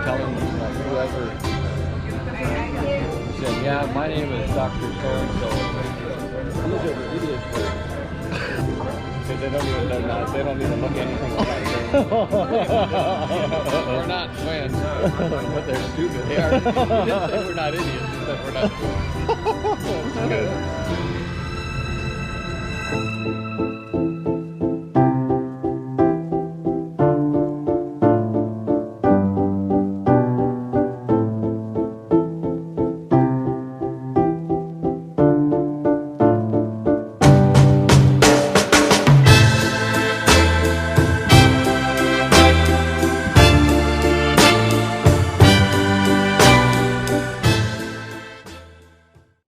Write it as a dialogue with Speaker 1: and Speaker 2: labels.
Speaker 1: telling like whoever. He said, yeah, my name is Dr. So-and-so. These are the idiots. Because they don't even look anything like we're not twins, but they're stupid. They are. He didn't say we're not idiots. He said we're not. That's good.